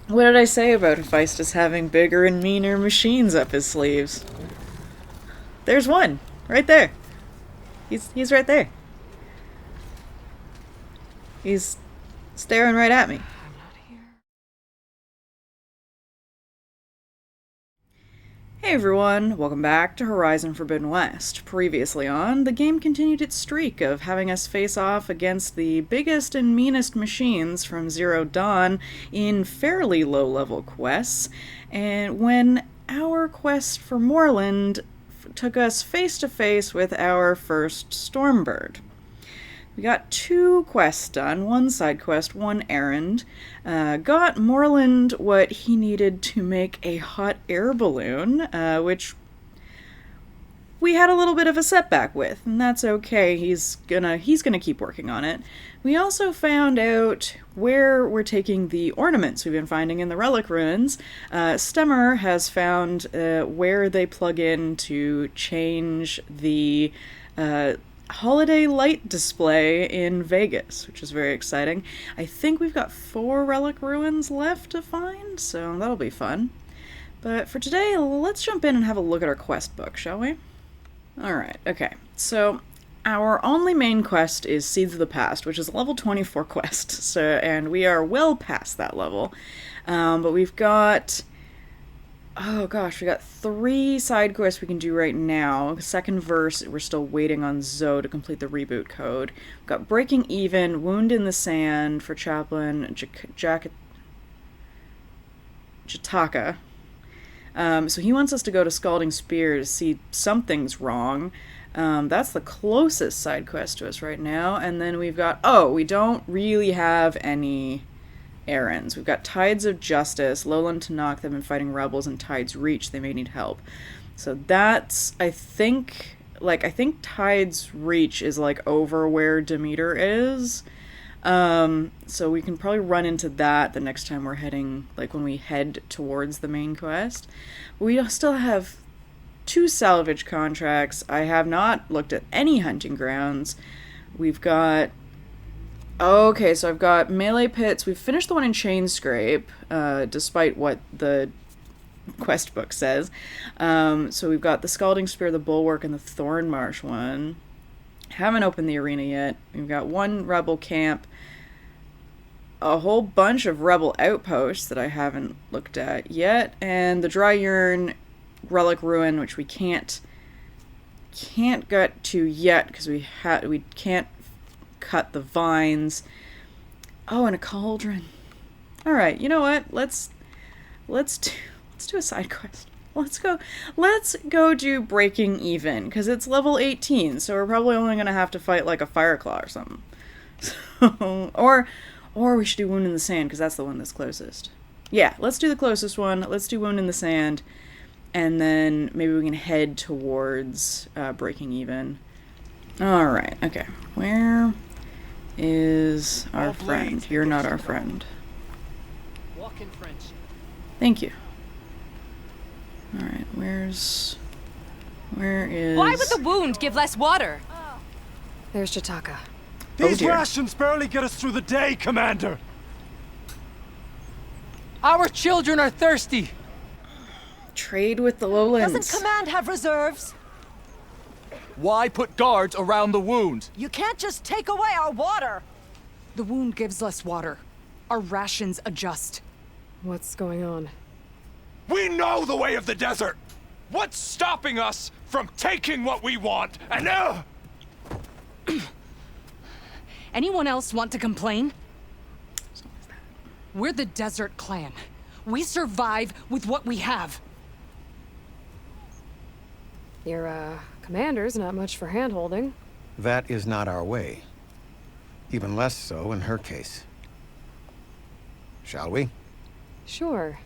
What did I say about Hephaestus having bigger and meaner machines up his sleeves? There's one! Right there! He's right there. He's staring right at me. Hey everyone, welcome back to Horizon Forbidden West. Previously on, the game continued its streak of having us face off against the biggest and meanest machines from Zero Dawn in fairly low-level quests, and when our quest for Moorland took us face-to-face with our first Stormbird. We got 2 quests done, 1 side quest, 1 errand. Got Moorland what he needed to make a hot air balloon, which we had a little bit of a setback with, and that's okay. He's gonna keep working on it. We also found out where we're taking the ornaments we've been finding in the relic ruins. Stemmer has found where they plug in to change the holiday light display in Vegas, which is very exciting. I think we've got 4 relic ruins left to find, so that'll be fun. But for today, let's jump in and have a look at our quest book, shall we? Alright, okay. So, our only main quest is Seeds of the Past, which is a level 24 quest, and we are well past that level. But we've got... Oh gosh, we got 3 side quests we can do right now. Second verse, we're still waiting on Zoe to complete the reboot code. We've got Breaking Even, Wound in the Sand for Chaplain Jataka. So he wants us to go to Scalding Spear to see something's wrong. That's the closest side quest to us right now. And then we've got... Oh, we don't really have any... errands. We've got Tides of Justice, Lowland to Knock, they've been fighting rebels, and Tides Reach, they may need help. So that's, I think Tides Reach is like over where Demeter is. So we can probably run into that the next time we're heading, like when we head towards the main quest. We still have 2 salvage contracts. I have not looked at any hunting grounds. We've got... Okay, so I've got melee pits. We've finished the one in Chainscrape, despite what the quest book says. So we've got the Scalding Spear, the Bulwark, and the Thornmarsh one. Haven't opened the arena yet. We've got 1 rebel camp, a whole bunch of rebel outposts that I haven't looked at yet, and the Dry Urn Relic Ruin, which we can't get to yet because we can't cut the vines. Oh, and a cauldron. All right, you know what? Let's do a side quest. Let's go do Breaking Even because it's level 18, so we're probably only gonna have to fight like a Fireclaw or something. So, or we should do Wound in the Sand because that's the one that's closest. Yeah, let's do the closest one. Let's do Wound in the Sand, and then maybe we can head towards Breaking Even. All right. Okay. Where is our friend? You're not our friend. Walk in friendship. Thank you. Alright, where is... Why would the wound give less water? There's Jataka. These rations barely get us through the day, Commander! Our children are thirsty! Trade with the lowlands. Doesn't Command have reserves? Why put guards around the wound? You can't just take away our water! The wound gives less water. Our rations adjust. What's going on? We know the way of the desert! What's stopping us from taking what we want, and Anyone else want to complain? We're the Desert Clan. We survive with what we have. Your, commander's not much for hand-holding. That is not our way. Even less so in her case. Shall we? Sure.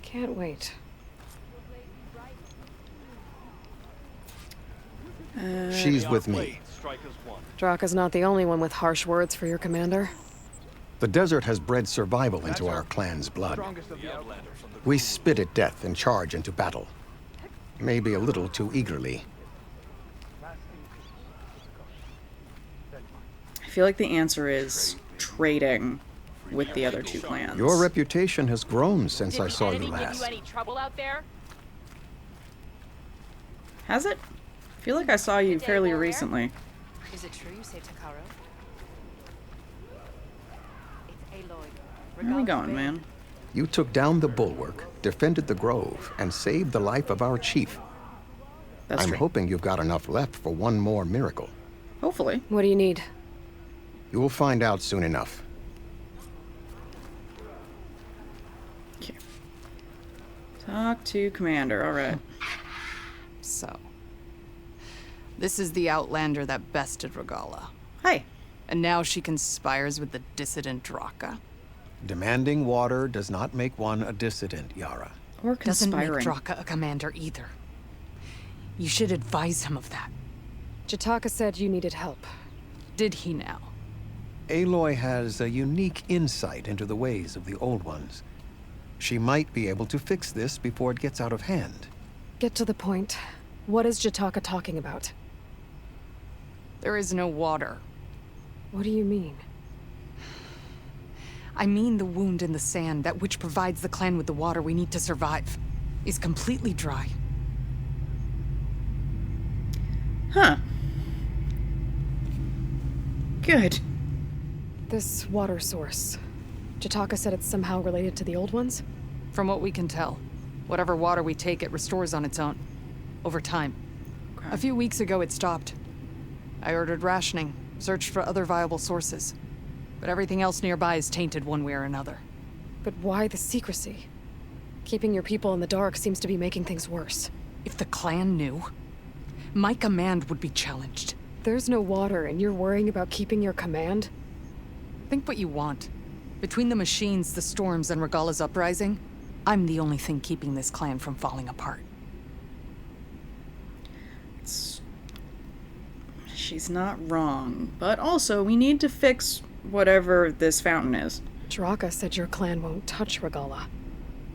Can't wait. She's with me. Draka's not the only one with harsh words for your commander. The desert has bred survival into our clan's blood. We spit at death and charge into battle. Maybe a little too eagerly. I feel like the answer is trading. with the other two clans. Your reputation has grown since I saw you Did Kennedy give last. you any trouble out there? Has it? I feel like I saw you fairly recently. Is it true you saved Takaro? It's Aloy. Where are we going, man? You took down the bulwark, defended the grove, and saved the life of our chief. That's I'm true. hoping you've got enough left for one more miracle. Hopefully. What do you need? You will find out soon enough. Okay. Talk to Commander. All right. So, this is the Outlander that bested Regala. Hi. And now she conspires with the dissident Draka. Demanding water does not make one a dissident, Yara. Or Doesn't make conspiring. Draka a commander either. You should advise him of that. Jataka said you needed help. Did he now? Aloy has a unique insight into the ways of the Old Ones. She might be able to fix this before it gets out of hand. Get to the point. What is Jataka talking about? There is no water. What do you mean? I mean the wound in the sand, that which provides the clan with the water we need to survive, is completely dry. Huh. Good. This water source. Jataka said it's somehow related to the old ones? From what we can tell, whatever water we take, it restores on its own. Over time. Okay. A few weeks ago, it stopped. I ordered rationing, searched for other viable sources. But everything else nearby is tainted one way or another. But why the secrecy? Keeping your people in the dark seems to be making things worse. If the clan knew, my command would be challenged. There's no water and you're worrying about keeping your command? Think what you want. Between the machines, the storms, and Regala's uprising, I'm the only thing keeping this clan from falling apart. She's not wrong. But also, we need to fix whatever this fountain is. Draka said your clan won't touch Regala.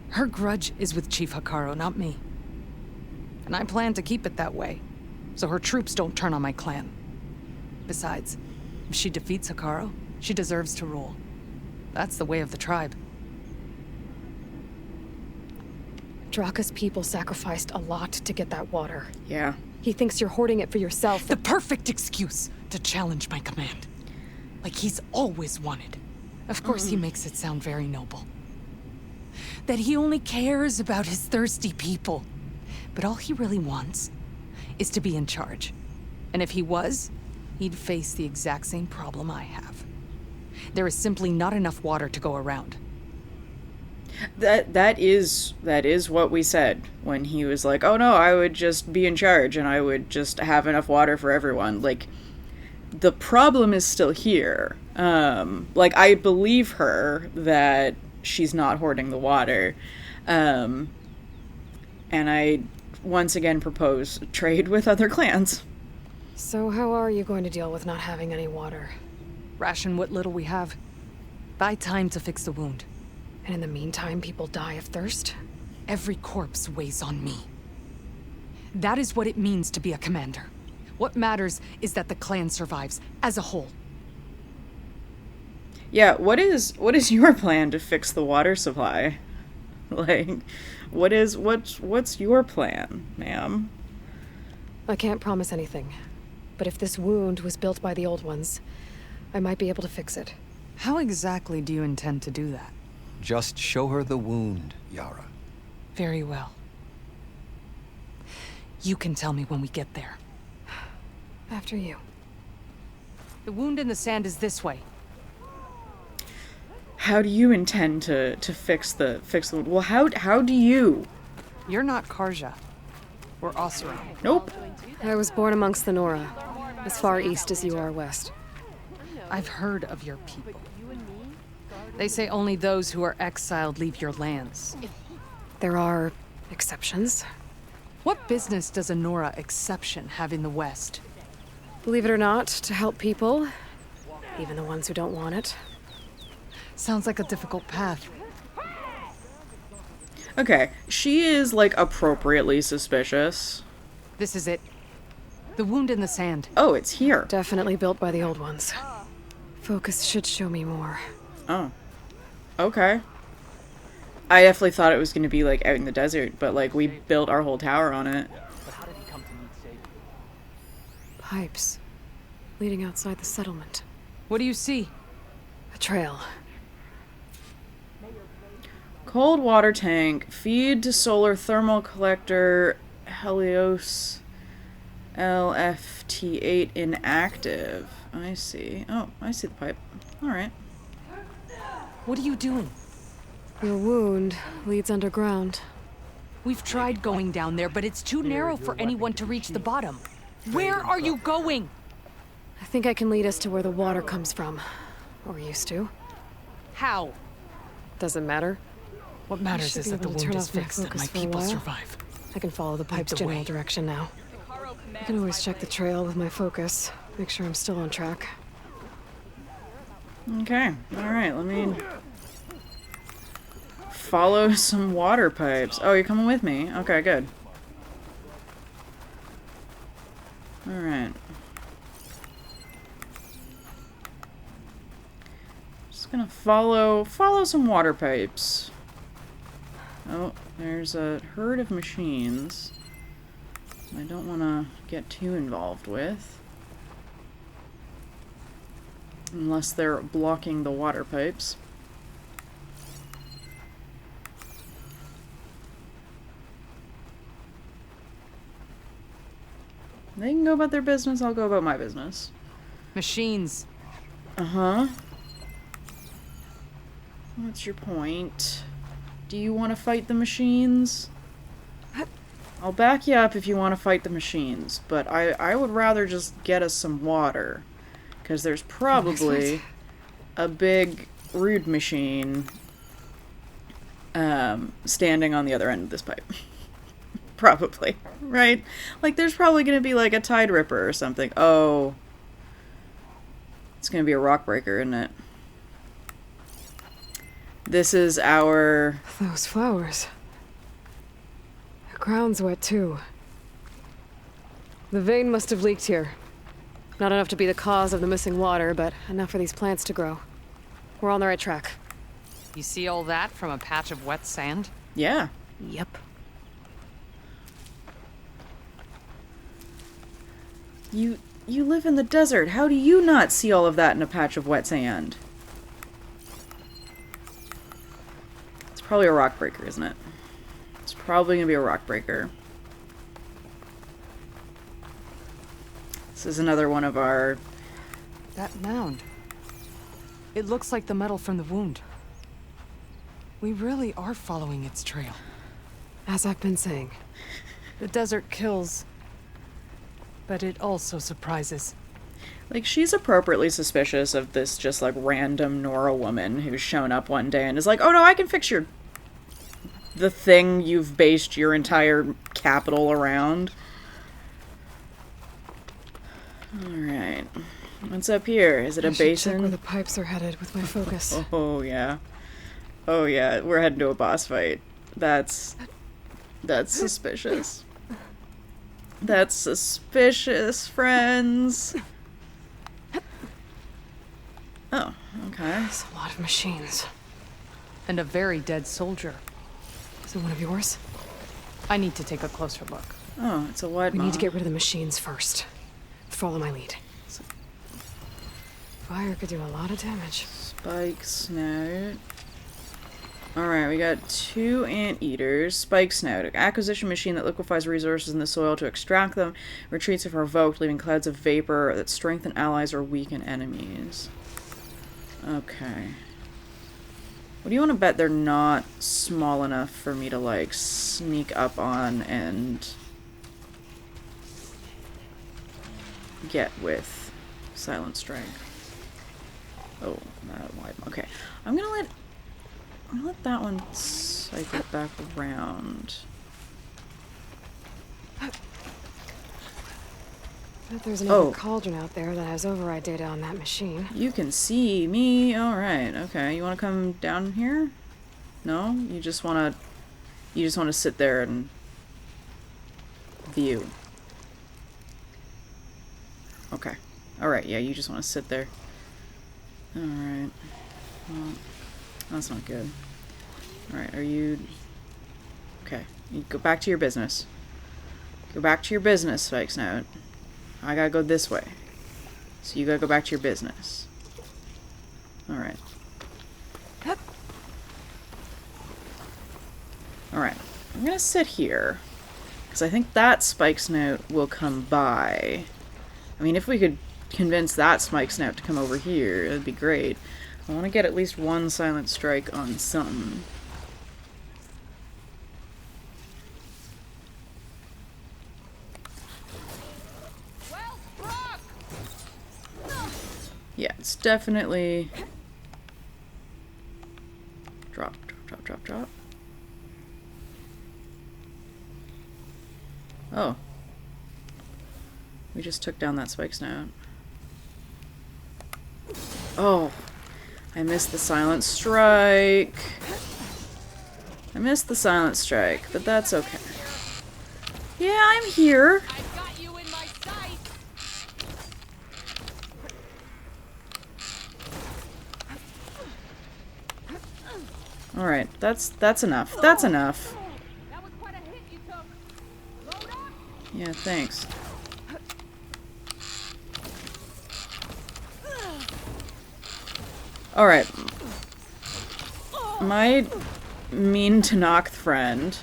Her grudge is with Chief Hikaru, not me. And I plan to keep it that way, so her troops don't turn on my clan. Besides, if she defeats Hikaru, she deserves to rule. That's the way of the tribe. Draka's people sacrificed a lot to get that water. Yeah. He thinks you're hoarding it for yourself. The perfect excuse to challenge my command. Like he's always wanted. Of course, he makes it sound very noble. That he only cares about his thirsty people. But all he really wants is to be in charge. And if he was, he'd face the exact same problem I have. There is simply not enough water to go around. That is what we said when he was like, "Oh no, I would just be in charge and I would just have enough water for everyone." Like, the problem is still here. Like, I believe her that she's not hoarding the water. And I once again propose trade with other clans. So how are you going to deal with not having any water? Ration what little we have. Buy time to fix the wound. And in the meantime, people die of thirst? Every corpse weighs on me. That is what it means to be a commander. What matters is that the clan survives as a whole. Yeah, what is your plan to fix the water supply? Like, what's your plan, ma'am? I can't promise anything. But if this wound was built by the old ones, I might be able to fix it. How exactly do you intend to do that? Just show her the wound, Yara. Very well. You can tell me when we get there. After you. The wound in the sand is this way. How do you intend to fix the wound? Well, how do you? You're not Karja. Or Osira. Nope. I was born amongst the Nora, as far east as you are west. I've heard of your people. They say only those who are exiled leave your lands. There are exceptions. What business does a Nora exception have in the West? Believe it or not, to help people, even the ones who don't want it. Sounds like a difficult path. Okay, she is, like, appropriately suspicious. This is it. The wound in the sand. Oh, it's here. Definitely built by the old ones. Focus should show me more. Oh. Okay. I definitely thought it was going to be, like, out in the desert, but, like, we built our whole tower on it. But how did he come to need saving? Pipes. Leading outside the settlement. What do you see? A trail. Cold water tank. Feed to solar thermal collector. Helios. LFT8 inactive. I see. Oh, I see the pipe. Alright. What are you doing? Your wound leads underground. We've tried going down there, but it's too narrow for anyone to reach the bottom. Where are you going? I think I can lead us to where the water comes from. Or used to. How? Doesn't matter. What matters should is be that the able to wound turn is off my fixed and focus my for a people while. survive. I can follow the pipe's the general way. direction now. I can always check the trail with my focus. Make sure I'm still on track. Okay. Alright, let me follow some water pipes. Oh, you're coming with me? Okay, good. Alright. Just gonna follow some water pipes. Oh, there's a herd of machines I don't want to get too involved with. Unless they're blocking the water pipes. They can go about their business, I'll go about my business. Machines. Uh-huh. What's your point? Do you want to fight the machines? I'll back you up if you want to fight the machines, but I would rather just get us some water. Because there's probably a big rude machine standing on the other end of this pipe. Probably, right? Like, there's probably going to be, like, a tide ripper or something. Oh. It's going to be a rock breaker, isn't it? This is our... Those flowers. The ground's wet, too. The vein must have leaked here. Not enough to be the cause of the missing water, but enough for these plants to grow. We're on the right track. You see all that from a patch of wet sand? Yeah. Yep. You live in the desert. How do you not see all of that in a patch of wet sand? It's probably a rock breaker, isn't it? It's probably gonna be a rock breaker. This is another one of our... That mound. It looks like the metal from the wound. We really are following its trail. As I've been saying. The desert kills, but it also surprises. Like, she's appropriately suspicious of this just, like, random Nora woman who's shown up one day and is like, oh no, I can fix the thing you've based your entire capital around. Alright. What's up here? Is it a I should check where basin? the pipes are headed with my focus. Oh, yeah. Oh, yeah. We're heading to a boss fight. That's suspicious. That's suspicious, friends. Oh, okay. There's a lot of machines. And a very dead soldier. Is it one of yours? I need to take a closer look. Oh, it's a wide We need to maw. get rid of the machines first. Follow my lead. Fire could do a lot of damage. Spike snout. Alright, we got 2 anteaters. Spike snout. Acquisition machine that liquefies resources in the soil to extract them. Retreats if revoked, leaving clouds of vapor that strengthen allies or weaken enemies. Okay. What do you want to bet they're not small enough for me to, like, sneak up on and get with Silent Strike? Oh, that wide. Okay. I'm gonna let that one cycle back around. But there's another Oh. cauldron out there that has override data on that machine. You can see me. Alright, okay. You wanna come down here? No? You just wanna sit there and view. Okay. Alright, yeah, you just wanna sit there. Alright. Well, That's not good. Alright, are you... Okay, you go back to your business. Go back to your business, Spike Snout. I gotta go this way. So you gotta go back to your business. Alright. Alright, I'm gonna sit here. Because I think that Spike Snout will come by. I mean, if we could convince that Spike Snout to come over here, that'd be great. I want to get at least one silent strike on something. Yeah, it's definitely... Drop, drop, drop, drop, drop. Oh. We just took down that Spike Snout. Oh. I missed the silent strike. I missed the silent strike, but that's okay. Yeah, I'm here. I've got you in my sight. Alright, that's enough. That's enough. That was quite a hit you took. Load up. Yeah, thanks. Alright. My mean Tanakh friend,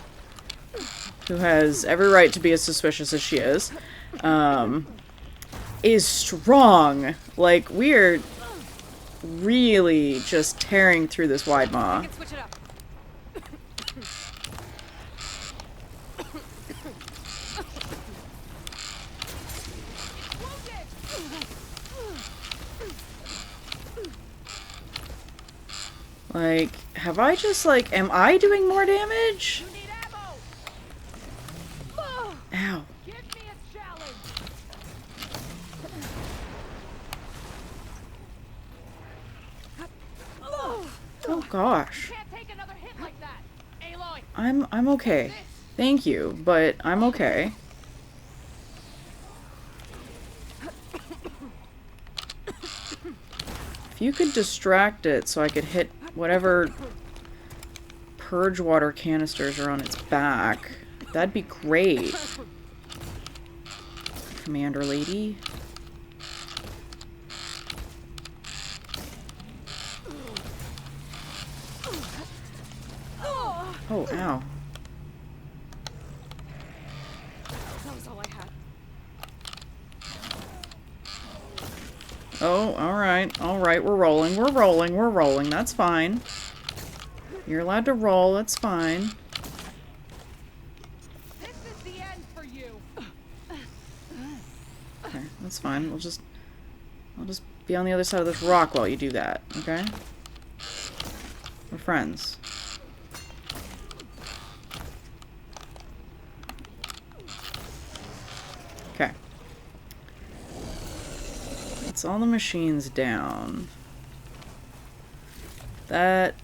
who has every right to be as suspicious as she is strong. Like, we're really just tearing through this wide maw. Switch it up. Like, have I just, like, am I doing more damage? You need ammo. Ow. Give me a challenge. Oh gosh. Can't take another hit like that. Aloy. I'm okay. Thank you, but I'm okay. If you could distract it so I could hit whatever purge water canisters are on its back, that'd be great. Commander lady. Oh, ow. That was all I had. Oh, alright, we're rolling, that's fine. You're allowed to roll, that's fine. This is the end for you. Okay, that's fine, I'll just be on the other side of this rock while you do that, okay? We're friends. Okay. It's all the machines down. That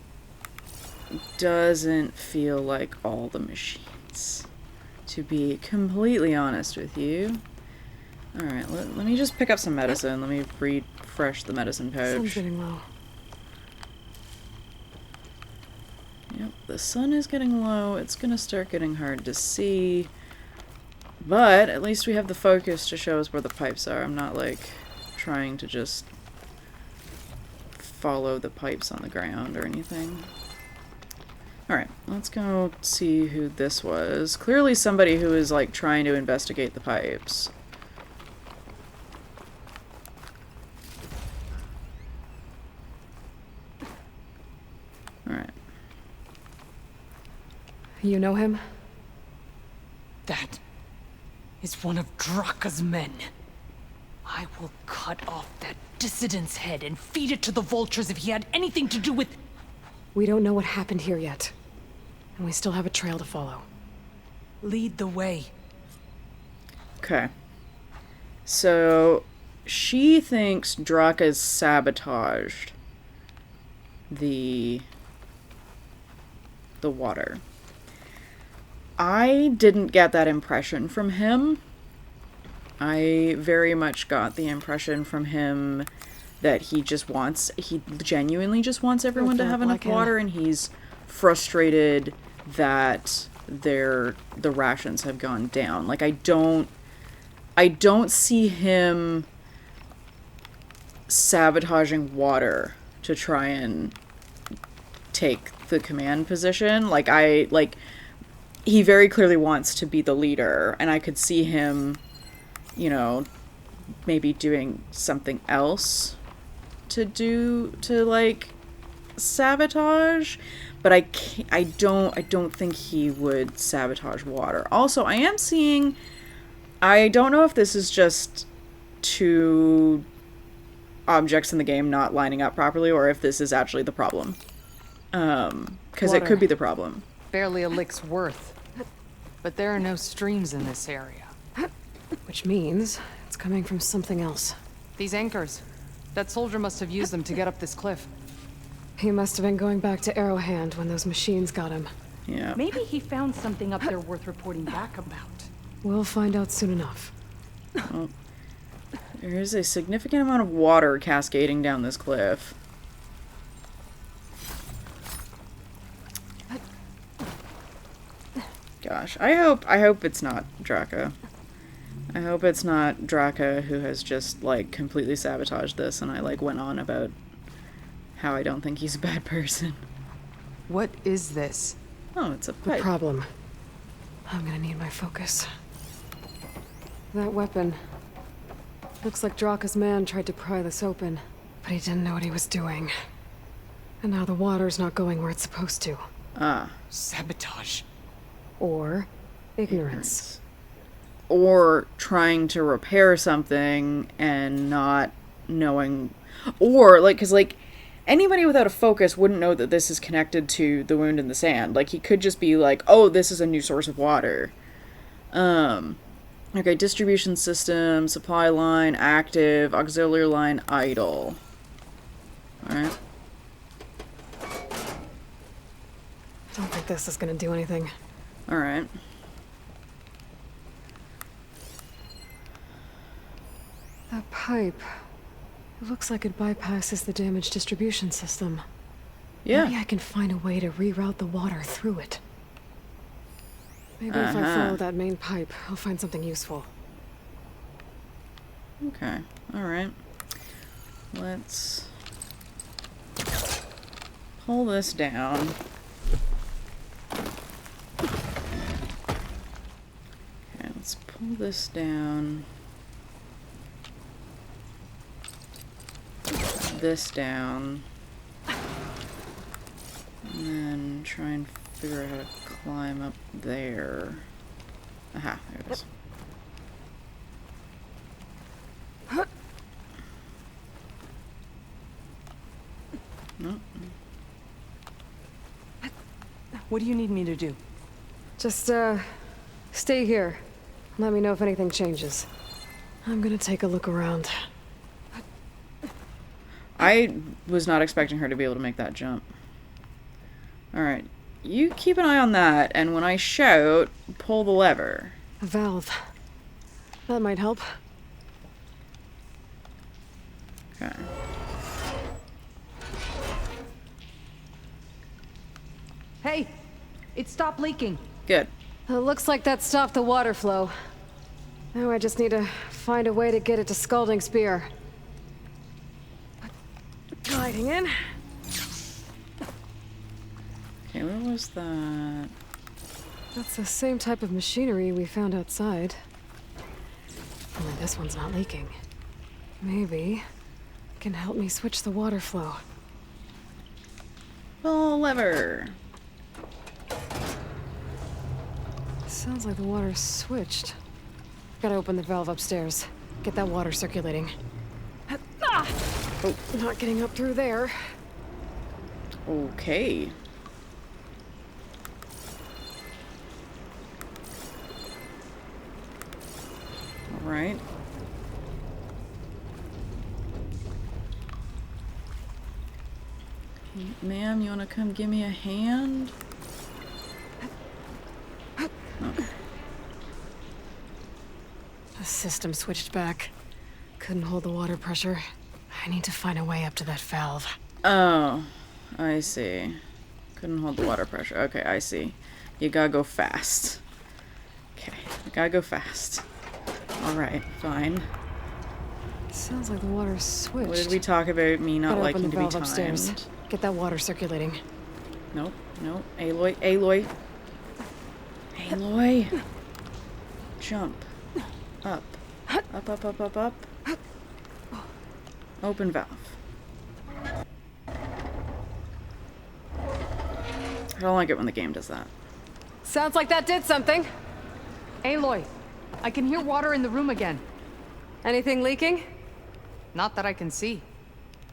doesn't feel like all the machines, to be completely honest with you. Alright, let me just pick up some medicine. Let me refresh the medicine Sun's pouch. getting low. Yep, the sun is getting low. It's gonna start getting hard to see. But at least we have the focus to show us where the pipes are. I'm not, like, trying to just follow the pipes on the ground or anything. Alright, let's go see who this was. Clearly somebody who is, like, trying to investigate the pipes. Alright. You know him? That is one of Draka's men. I will cut off that dissident's head and feed it to the vultures if he had anything to do with... We don't know what happened here yet. And we still have a trail to follow. Lead the way. Okay. So, she thinks Draka's sabotaged the water. I didn't get that impression from him. I very much got the impression from him that he genuinely just wants everyone to have enough Like him. water, and he's frustrated that the rations have gone down. Like, I don't see him sabotaging water to try and take the command position. He very clearly wants to be the leader, and I could see him, you know, maybe doing something else to like sabotage, but I don't think he would sabotage water. Also, I don't know if this is just two objects in the game not lining up properly, or if this is actually the problem. Because it could be the problem. Barely a lick's worth. But there are no streams in this area. Which means it's coming from something else. These anchors. That soldier must have used them to get up this cliff. He must have been going back to Arrowhand when those machines got him. Yeah. Maybe he found something up there worth reporting back about. We'll find out soon enough. Well, there is a significant amount of water cascading down this cliff. Gosh, I hope it's not Draka. I hope it's not Draka who has just, like, completely sabotaged this, and I, like, went on about how I don't think he's a bad person. What is this? Oh, it's a The pipe. problem. I'm gonna need my focus. That weapon. Looks like Draka's man tried to pry this open, but he didn't know what he was doing. And now the water's not going where it's supposed to. Ah. Sabotage. Or ignorance. Or trying to repair something and not knowing, or like, because like anybody without a focus wouldn't know that this is connected to the wound in the sand. Like, he could just be like, oh, this is a new source of water. Okay, distribution system, supply line active, auxiliary line idle. Alright. Don't think this is gonna do anything. Alright. That pipe. It looks like it bypasses the damaged distribution system. Yeah. Maybe I can find a way to reroute the water through it. Maybe if I follow that main pipe, I'll find something useful. Okay. Alright. Let's pull this down. Okay, let's pull this down. This down. And then try and figure out how to climb up there. Aha, there it is. No. What do you need me to do? Just, stay here. Let me know if anything changes. I'm gonna take a look around. I was not expecting her to be able to make that jump. Alright. You keep an eye on that, and when I shout, pull the lever. A valve. That might help. Okay. Hey, it stopped leaking. Good. It looks like that stopped the water flow. Now I just need to find a way to get it to Scalding Spear. Gliding in. Okay, where was that? That's the same type of machinery we found outside. Only this one's not leaking. Maybe it can help me switch the water flow. Pull lever. Sounds like the water's switched. Gotta open the valve upstairs. Get that water circulating. Oh, not getting up through there. Okay. Alright. Ma'am, you wanna come give me a hand? Okay. The system switched back. Couldn't hold the water pressure. I need to find a way up to that valve. Oh, I see. Couldn't hold the water pressure. Okay, I see. You gotta go fast. Okay, you gotta go fast. Alright, fine. Sounds like the water's switched. What did we talk about me not Better liking open to the be valve upstairs. timed? Get that water circulating. Nope, nope. Aloy, Aloy. Aloy. Jump. Up. Up, up, up, up, up. Open valve. I don't like it when the game does that. Sounds like that did something. Aloy, I can hear water in the room again. Anything leaking? Not that I can see.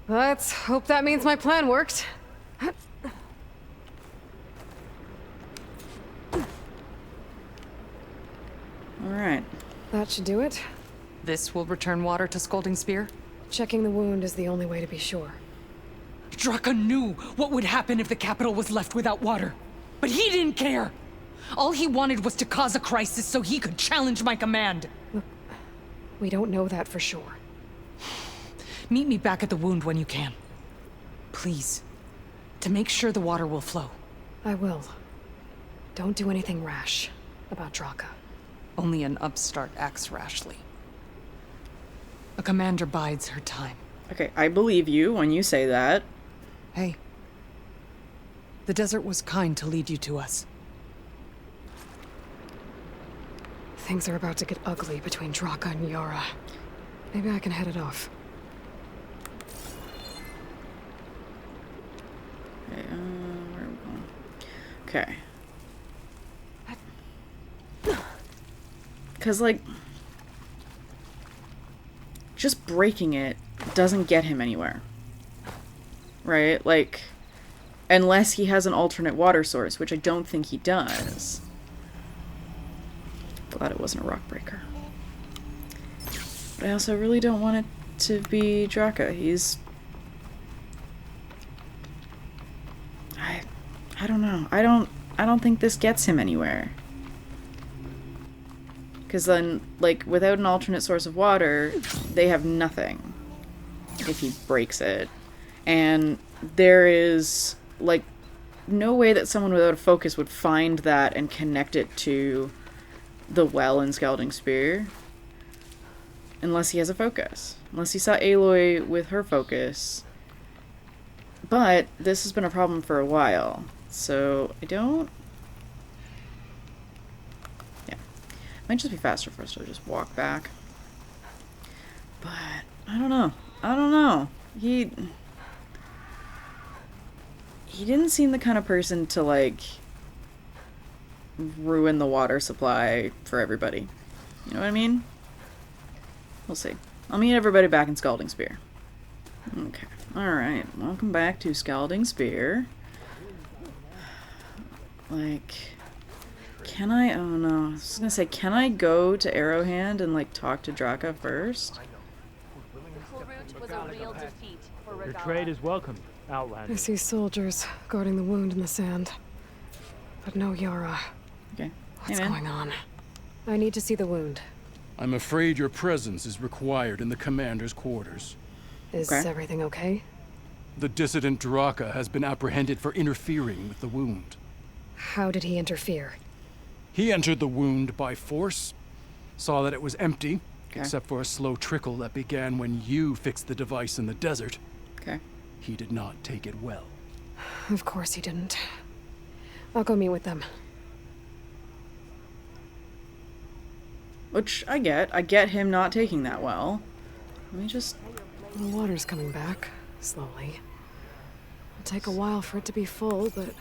Let's hope that means my plan worked. Alright. That should do it. This will return water to Scalding Spear? Checking the wound is the only way to be sure. Draka knew what would happen if the capital was left without water. But he didn't care! All he wanted was to cause a crisis so he could challenge my command. Look, we don't know that for sure. Meet me back at the wound when you can. Please. To make sure the water will flow. I will. Don't do anything rash about Draka. Only an upstart acts rashly. A commander bides her time. Okay, I believe you when you say that. Hey. The desert was kind to lead you to us. Things are about to get ugly between Draka and Yara. Maybe I can head it off. Okay, where are we going? Okay. Because, like, just breaking it doesn't get him anywhere. Right? Like, unless he has an alternate water source, which I don't think he does. Glad it wasn't a rock breaker. But I also really don't want it to be Draka. He's... I don't know. I don't think this gets him anywhere. Because then, like, without an alternate source of water, they have nothing if he breaks it. And there is, like, no way that someone without a focus would find that and connect it to the well in Scalding Spear. Unless he has a focus. Unless he saw Aloy with her focus. But this has been a problem for a while. So, I don't... Yeah. Might just be faster for us to just walk back. But, I don't know. I don't know. He didn't seem the kind of person to, like, ruin the water supply for everybody. You know what I mean? We'll see. I'll meet everybody back in Scalding Spear. Okay. Alright. Welcome back to Scalding Spear. Like... Can I... Oh no. I was just gonna say, can I go to Arrowhand and, like, talk to Draka first? Your trade is welcome, Outlander. I see soldiers guarding the wound in the sand. But no Yara. Okay. What's Hey, man. going on? I need to see the wound. I'm afraid your presence is required in the commander's quarters. Is Okay. everything okay? The dissident Draka has been apprehended for interfering with the wound. How did he interfere? He entered the wound by force, saw that it was empty, Okay. except for a slow trickle that began when you fixed the device in the desert. Okay. He did not take it well. Of course he didn't. I'll go meet with them. Which I get. I get him not taking that well. Let me just... The water's coming back, slowly. It'll take a while for it to be full, but at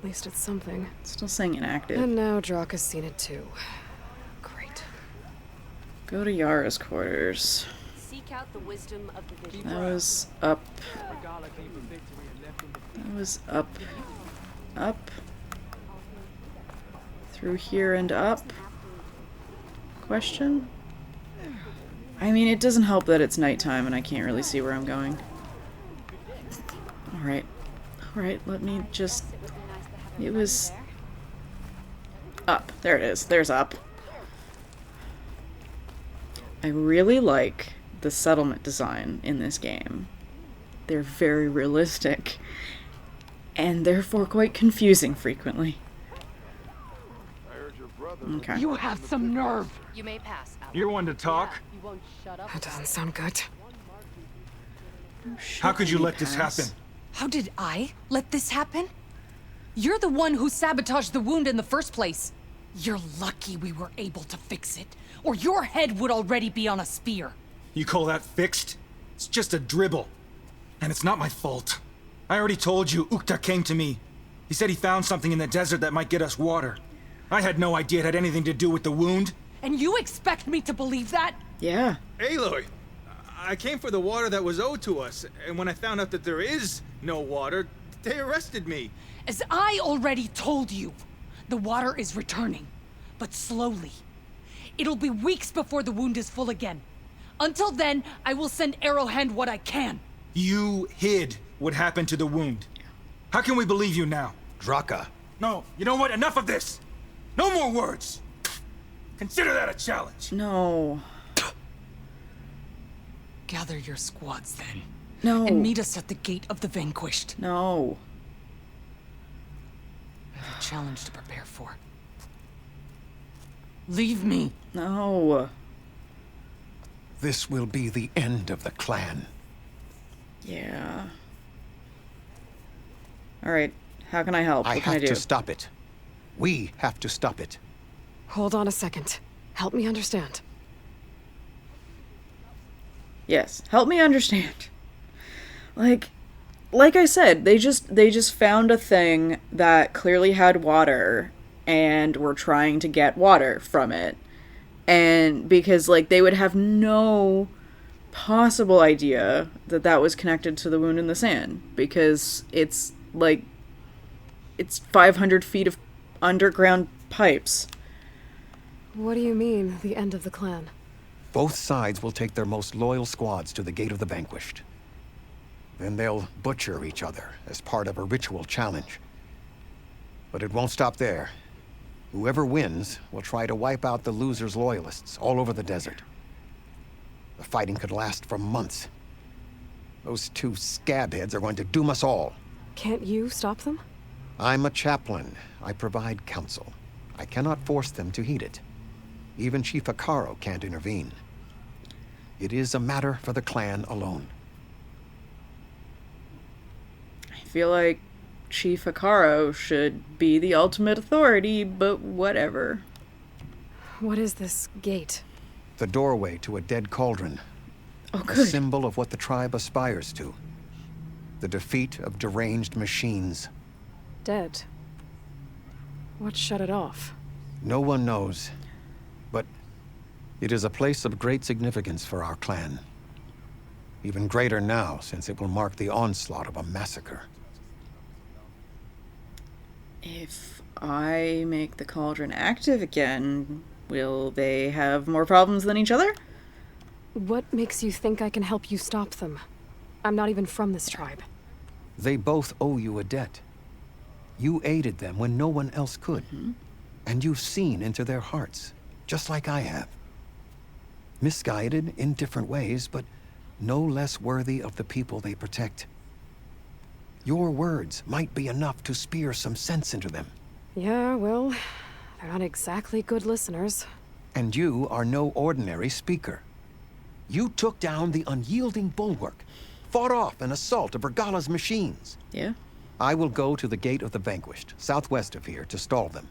least it's something. Still saying inactive. And now Draka's seen it too. Great. Go to Yara's quarters. Seek out the wisdom of the vision. That was up. That was up. Up. Through here and up. Question? I mean, it doesn't help that it's nighttime and I can't really see where I'm going. Alright. Alright, let me just... It was... Up. There it is. There's up. I really like the settlement design in this game. They're very realistic, and therefore quite confusing frequently. Okay. You have some nerve. You may pass, Aloy. You're one to talk. That doesn't sound good. How could you let this happen? How did I let this happen? You're the one who sabotaged the wound in the first place. You're lucky we were able to fix it, or your head would already be on a spear. You call that fixed? It's just a dribble. And it's not my fault. I already told you, Ukta came to me. He said he found something in the desert that might get us water. I had no idea it had anything to do with the wound. And you expect me to believe that? Yeah. Aloy, I came for the water that was owed to us, and when I found out that there is no water, they arrested me. As I already told you, the water is returning, but slowly. It'll be weeks before the wound is full again. Until then, I will send Arrowhand what I can. You hid what happened to the wound. How can we believe you now? Draka. No, you know what? Enough of this! No more words! Consider that a challenge. No. Gather your squads then. No. And meet us at the Gate of the Vanquished. No. I have a challenge to prepare for. Leave me. No. This will be the end of the clan. Yeah. Alright. How can I help? I What can I have do? to stop it. We have to stop it. Hold on a second. Help me understand. Yes. Help me understand. Like I said, they just found a thing that clearly had water and were trying to get water from it. And because like they would have no possible idea that that was connected to the wound in the sand, because it's 500 feet of underground pipes. What do you mean, the end of the clan? Both sides will take their most loyal squads to the Gate of the Vanquished. Then they'll butcher each other as part of a ritual challenge. But it won't stop there. Whoever wins will try to wipe out the loser's loyalists all over the desert. The fighting could last for months. Those two scabheads are going to doom us all. Can't you stop them? I'm a chaplain. I provide counsel. I cannot force them to heed it. Even Chief Akaro can't intervene. It is a matter for the clan alone. I feel like Chief Akaro should be the ultimate authority, but whatever. What is this gate? The doorway to a dead cauldron. Oh, A good. symbol of what the tribe aspires to. The defeat of deranged machines. Dead. What shut it off? No one knows. But it is a place of great significance for our clan. Even greater now, since it will mark the onslaught of a massacre. If I make the cauldron active again, will they have more problems than each other? What makes you think I can help you stop them? I'm not even from this tribe. They both owe you a debt. You aided them when no one else could. And you've seen into their hearts, just like I have. Misguided in different ways, but no less worthy of the people they protect. Your words might be enough to spear some sense into them. Yeah, well, they're not exactly good listeners. And you are no ordinary speaker. You took down the unyielding bulwark, fought off an assault of Regala's machines. Yeah. I will go to the Gate of the Vanquished, southwest of here, to stall them.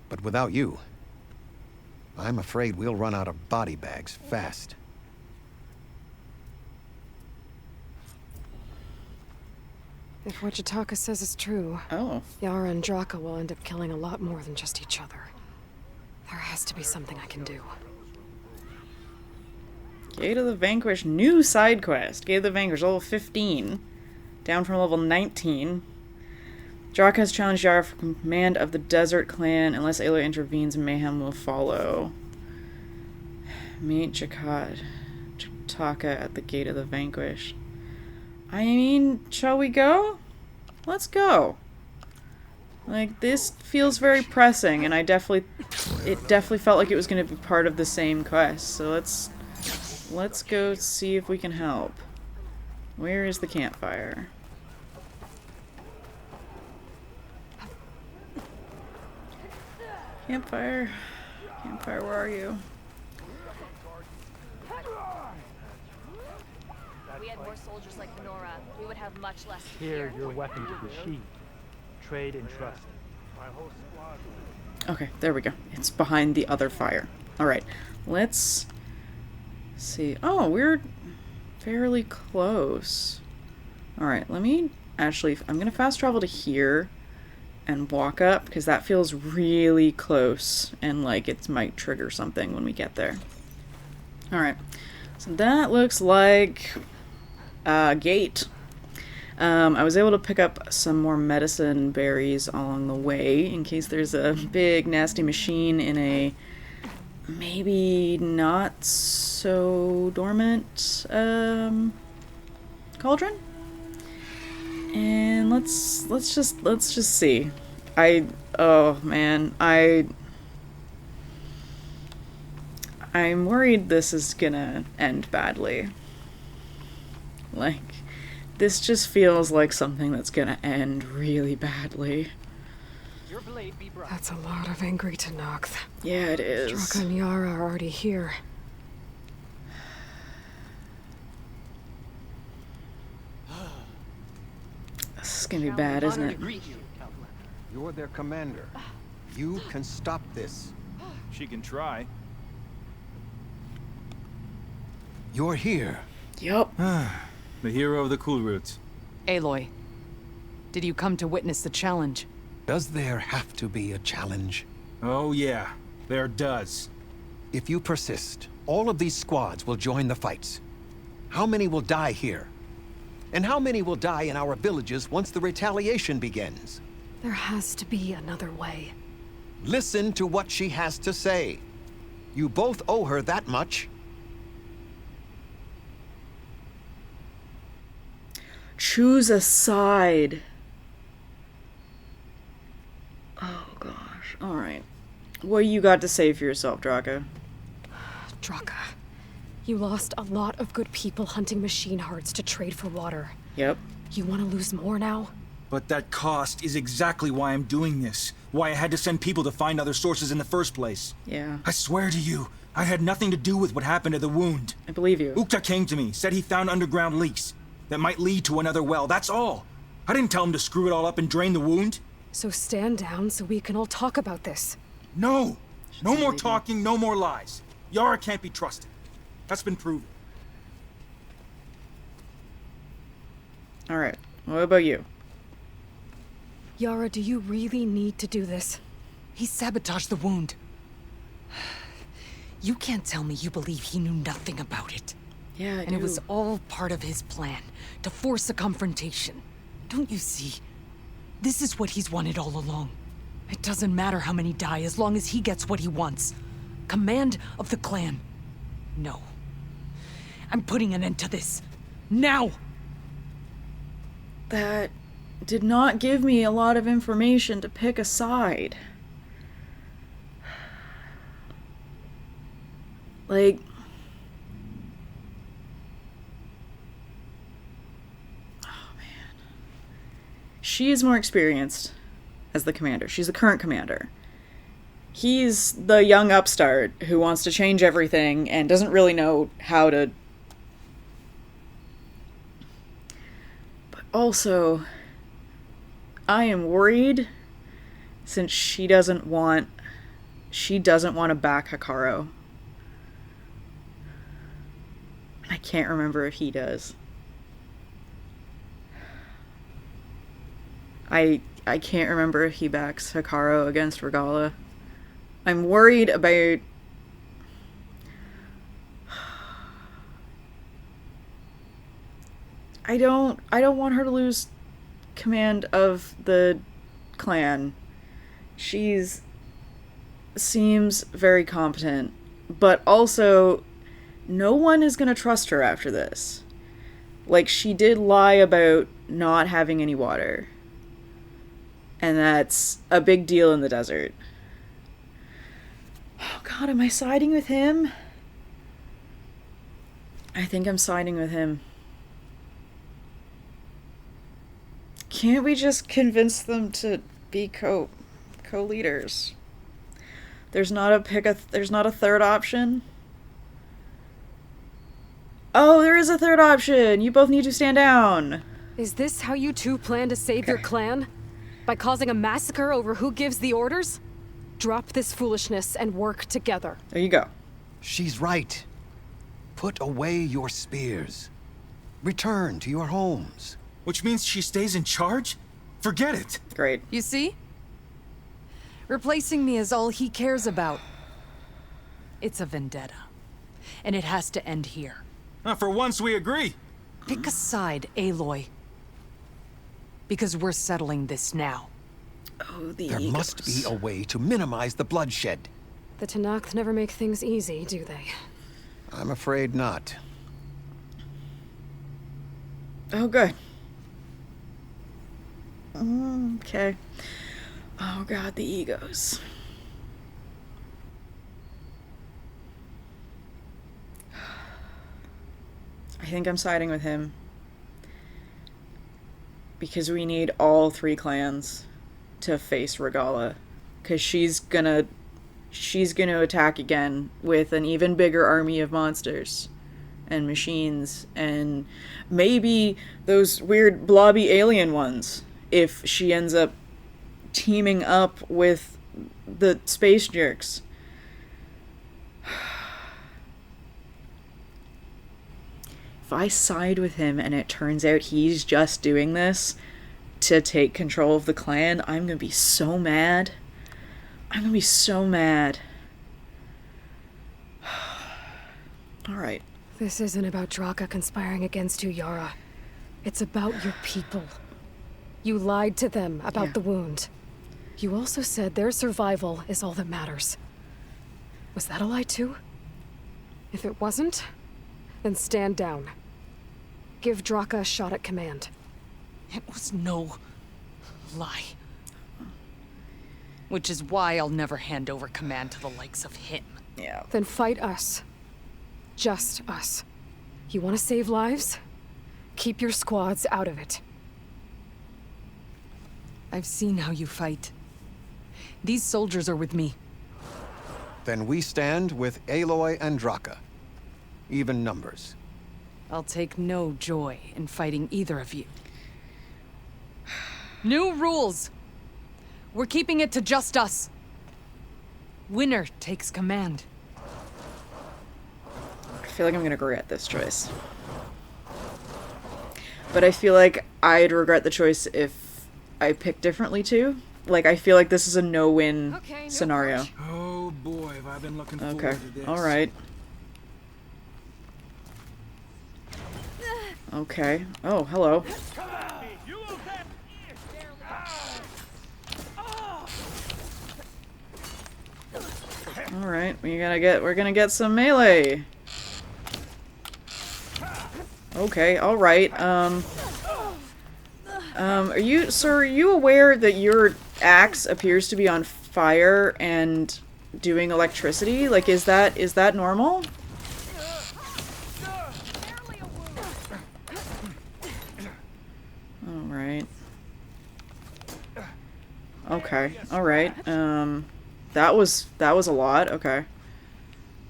But without you, I'm afraid we'll run out of body bags fast. If what Jataka says is true, Yara and Draka will end up killing a lot more than just each other. There has to be something I can do. Gate of the Vanquished, new side quest. Gate of the Vanquished, level 15. Down from level 19. Draka has challenged Yara for command of the Desert Clan. Unless Aloy intervenes, mayhem will follow. Meet Jataka at the Gate of the Vanquished. I mean, shall we go? Let's go. Like, this feels very pressing, and it definitely felt like it was going to be part of the same quest. So let's let's go see if we can help. Where is the campfire? Campfire. Campfire, where are you? We had more soldiers like Nora. We would have much less to Here, fear. your weapons were sheathed. Trade and trust. Okay, there we go. It's behind the other fire. Alright, let's see. Oh, we're fairly close. Alright, let me actually... I'm going to fast travel to here and walk up, because that feels really close, and like it might trigger something when we get there. Alright, so that looks like a gate. I was able to pick up some more medicine berries along the way in case there's a big nasty machine in a maybe not so dormant cauldron. And let's just see. Oh man, I'm worried this is gonna end badly. Like, this just feels like something that's gonna end really badly. Your blade be bright. That's a lot of angry Tenakth. Yeah, it is. Draka and Yara are already here. This is gonna be bad, isn't it? You're their commander. You can stop this. She can try. You're here. Yup. The hero of the cool roots. Aloy, did you come to witness the challenge? Does there have to be a challenge? Oh yeah, there does. If you persist, all of these squads will join the fights. How many will die here? And how many will die in our villages once the retaliation begins? There has to be another way. Listen to what she has to say. You both owe her that much. Choose a side. Oh gosh. Alright. What you got to say for yourself, Draka? Draka, you lost a lot of good people hunting machine hearts to trade for water. Yep. You want to lose more now? But that cost is exactly why I'm doing this. Why I had to send people to find other sources in the first place. Yeah. I swear to you, I had nothing to do with what happened to the wound. I believe you. Ukta came to me, said he found underground leaks that might lead to another well, that's all. I didn't tell him to screw it all up and drain the wound. So stand down so we can all talk about this. No! No more talking, no more lies. Yara can't be trusted. That's been proven. Alright. What about you? Yara, do you really need to do this? He sabotaged the wound. You can't tell me you believe he knew nothing about it. Yeah, I And it was all part of his plan, to force a confrontation. Don't you see? This is what he's wanted all along. It doesn't matter how many die as long as he gets what he wants. Command of the clan. No. I'm putting an end to this. Now! That did not give me a lot of information to pick a side. Like... She is more experienced as the commander. She's the current commander. He's the young upstart who wants to change everything and doesn't really know how to... But also, I am worried since she doesn't want to back Hikaru. I can't remember if he does. I can't remember if he backs Hikaru against Regala. I'm worried about... I don't want her to lose command of the clan. She's... seems very competent. But also, no one is gonna trust her after this. Like, she did lie about not having any water. And that's a big deal in the desert. Oh god, am I siding with him? I think I'm siding with him. Can't we just convince them to be co-leaders? There's not a third option. Oh, there is a third option. You both need to stand down. Is this how you two plan to save your clan? By causing a massacre over who gives the orders? Drop this foolishness and work together. There you go. She's right. Put away your spears. Return to your homes. Which means she stays in charge? Forget it. Great. You see? Replacing me is all he cares about. It's a vendetta. And it has to end here. For once we agree. Pick a side, Aloy. Because we're settling this now. Oh, the There must be a way to minimize the bloodshed. The Tenakth never make things easy, do they? I'm afraid not. Oh, good. Okay. Oh god, the egos. I think I'm siding with him. Because we need all 3 clans to face Regala. Because she's gonna attack again with an even bigger army of monsters and machines and maybe those weird blobby alien ones if she ends up teaming up with the space jerks. If I side with him and it turns out he's just doing this to take control of the clan, I'm gonna be so mad. I'm gonna be so mad. Alright. This isn't about Draka conspiring against you, Yara. It's about your people. You lied to them about the wound. You also said their survival is all that matters. Was that a lie too? If it wasn't, then stand down. Give Draka a shot at command. It was no lie. Which is why I'll never hand over command to the likes of him. Yeah. Then fight us. Just us. You want to save lives? Keep your squads out of it. I've seen how you fight. These soldiers are with me. Then we stand with Aloy and Draka. Even numbers. I'll take no joy in fighting either of you. New rules! We're keeping it to just us. Winner takes command. I feel like I'm gonna regret this choice. But I feel like I'd regret the choice if I picked differently too. Like, I feel like this is a no-win scenario. Oh boy, have I been looking forward to this. Alright. Okay. Oh, hello. Alright, we're gonna get some melee. Okay, alright. Are you aware that your axe appears to be on fire and doing electricity? Like, is that normal? Alright. Okay, alright. That was a lot. Okay.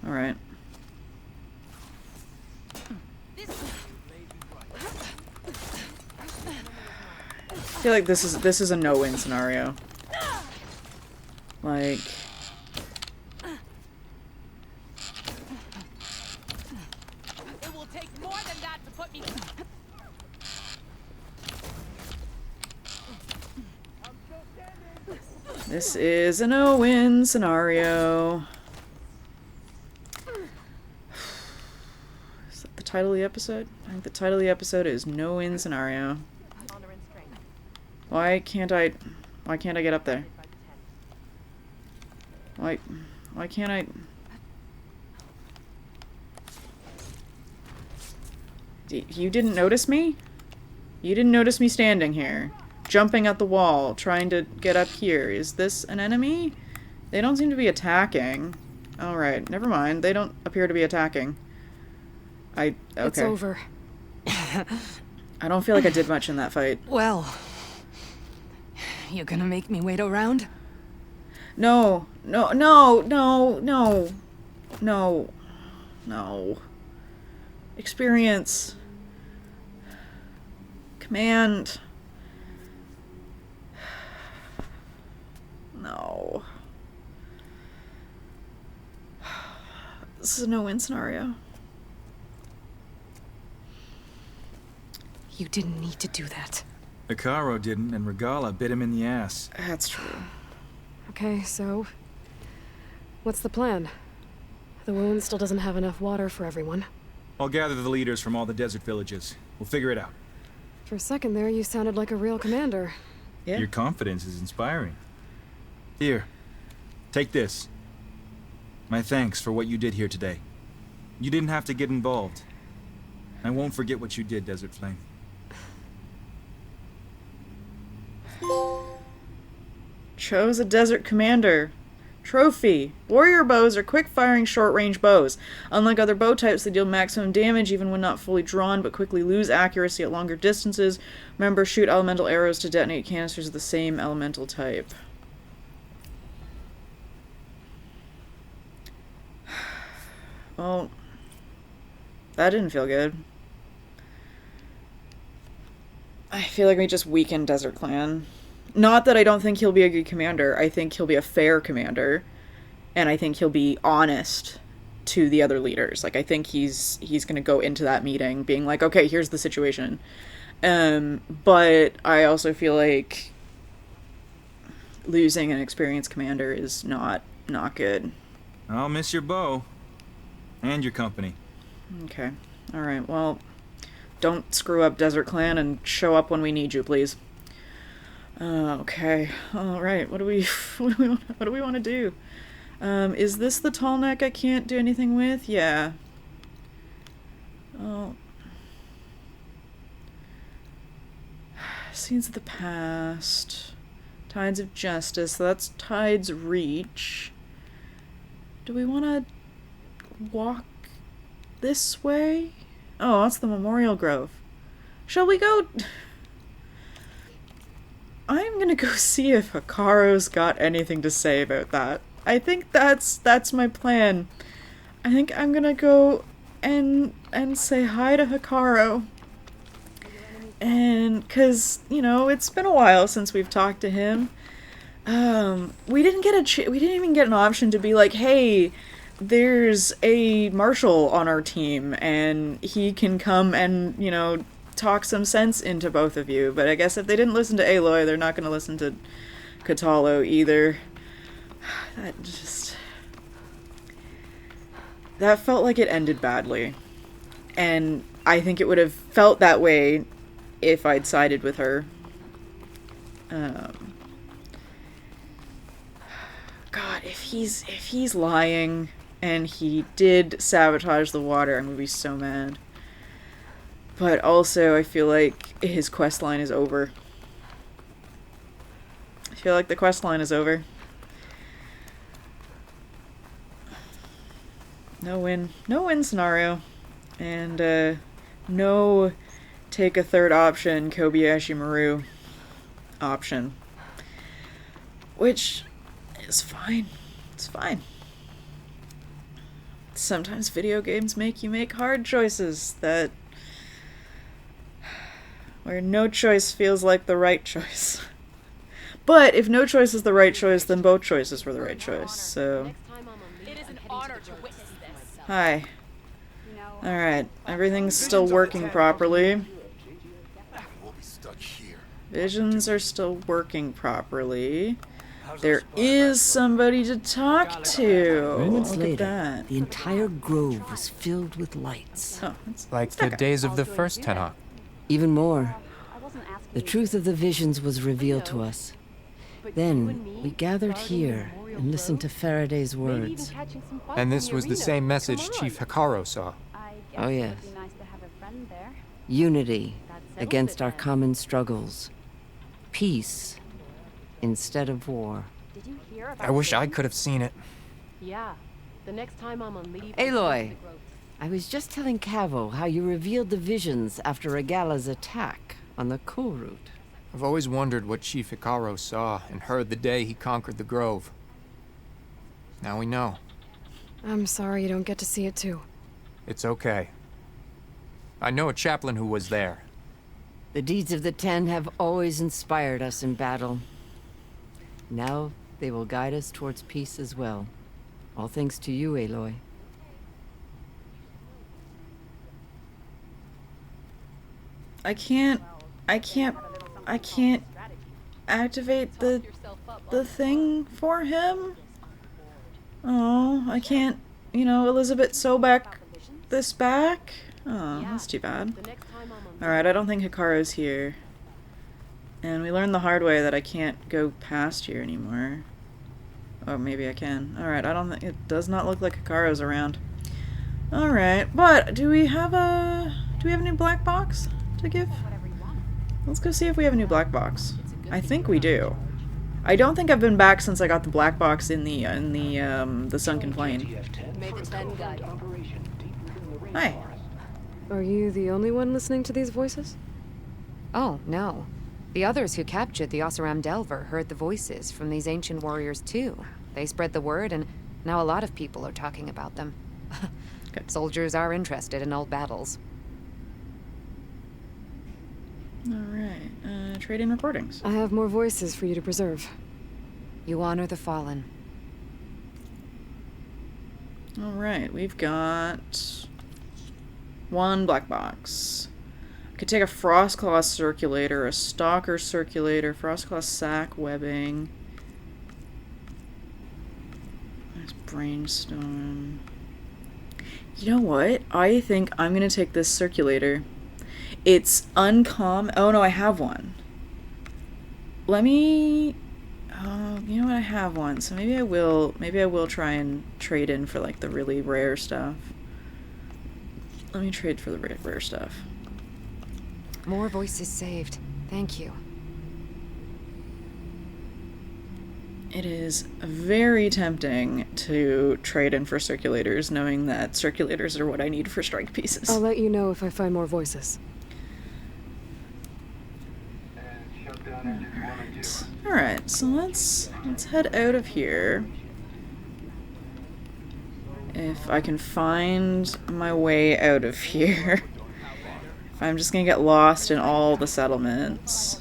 Alright. I feel like this is a no-win scenario. Like, it will take more than that to put me. this is a no-win scenario. Is that the title of the episode? I think the title of the episode is No-Win Scenario. Why can't I get up there? Why can't I? You didn't notice me? You didn't notice me standing here, jumping at the wall, trying to get up here. Is this an enemy? They don't seem to be attacking. Alright, never mind. They don't appear to be attacking. Okay. It's over. I don't feel like I did much in that fight. Well, you gonna make me wait around? No, no, no, no, no, no, no. Experience. Command. No. This is a no-win scenario. You didn't need to do that. Hikaru didn't, and Regala bit him in the ass. That's true. Okay, so... what's the plan? The wound still doesn't have enough water for everyone. I'll gather the leaders from all the desert villages. We'll figure it out. For a second there, you sounded like a real commander. Yeah. Your confidence is inspiring. Here, take this. My thanks for what you did here today. You didn't have to get involved. I won't forget what you did, Desert Flame. Chose a desert commander. Trophy. Warrior bows are quick-firing, short-range bows. Unlike other bow types, they deal maximum damage even when not fully drawn, but quickly lose accuracy at longer distances. Remember, shoot elemental arrows to detonate canisters of the same elemental type. Well, that didn't feel good. I feel like we just weakened Desert Clan. Not that I don't think he'll be a good commander. I think he'll be a fair commander. And I think he'll be honest to the other leaders. Like, I think he's going to go into that meeting being like, okay, here's the situation. But I also feel like losing an experienced commander is not good. I'll miss your bow. And your company. Okay. Alright, well, don't screw up Desert Clan and show up when we need you, please. Okay. Alright, what do we want to do? Is this the tall neck I can't do anything with? Yeah. Oh. Scenes of the past. Tides of Justice. So that's Tide's Reach. Do we want to walk this way? Oh, that's the Memorial Grove. Shall we go? I'm gonna go see if Hikaru's got anything to say about that. I think that's my plan. I think I'm gonna go and say hi to Hikaru. And, cause, you know, it's been a while since we've talked to him. We didn't even get an option to be like, hey, there's a marshal on our team, and he can come and, you know, talk some sense into both of you. But I guess if they didn't listen to Aloy, they're not going to listen to Katalo either. That felt like it ended badly. And I think it would have felt that way if I'd sided with her. God, if he's lying and he did sabotage the water, I'm gonna be so mad. But also, I feel like his quest line is over. I feel like the quest line is over. No win scenario. And, no take a third option, Kobayashi Maru option. Which is fine. It's fine. Sometimes video games make you make hard choices where no choice feels like the right choice. But if no choice is the right choice, then both choices were the right choice, so... It is an honor to witness this. Hi. Alright, everything's still working properly. Visions are still working properly. There is somebody to talk to. Moments Look later, at that. the entire grove was filled with lights. Oh, like the days of the first Tenhak. Even more. The truth of the visions was revealed to us. Then, we gathered here and listened to Faraday's words. And this was the same message Chief Hikaru saw. Oh yes. Unity against our common struggles. Peace instead of war. I wish I could have seen it. Yeah. The next time I'm on leave. Aloy, I was just telling Cavo how you revealed the visions after Regala's attack on the coal route. I've always wondered what Chief Hikaru saw and heard the day he conquered the Grove. Now we know. I'm sorry you don't get to see it too. It's okay. I know a chaplain who was there. The deeds of the Ten have always inspired us in battle. Now they will guide us towards peace as well. All thanks to you, Aloy. I can't activate the thing for him. Oh, I can't, you know, Elizabeth sew back this back. Oh, that's too bad. Alright, I don't think Hikaru's here. And we learned the hard way that I can't go past here anymore. Oh, maybe I can. Alright, I don't think, it does not look like Hikaru's around. Alright, but do we have a new black box to give? Let's go see if we have a new black box. I think we do. I don't think I've been back since I got the black box in the sunken plane. Hi. Are you the only one listening to these voices? Oh, no. The others who captured the Oseram Delver heard the voices from these ancient warriors too. They spread the word, and now a lot of people are talking about them. Soldiers are interested in old battles. Alright, trade-in recordings. I have more voices for you to preserve. You honor the fallen. Alright, we've got one black box. I could take a Frostclaw circulator, a Stalker circulator, Frostclaw sack webbing. Nice brainstorm. You know what? I think I'm gonna take this circulator. It's uncommon. Oh no, I have one. Let me. Oh, you know what? I have one, so maybe I will. Maybe I will try and trade in for like the really rare stuff. Let me trade for the rare stuff. More voices saved. Thank you. It is very tempting to trade in for circulators, knowing that circulators are what I need for strike pieces. I'll let you know if I find more voices. Alright, so let's head out of here. If I can find my way out of here. If I'm just gonna get lost in all the settlements.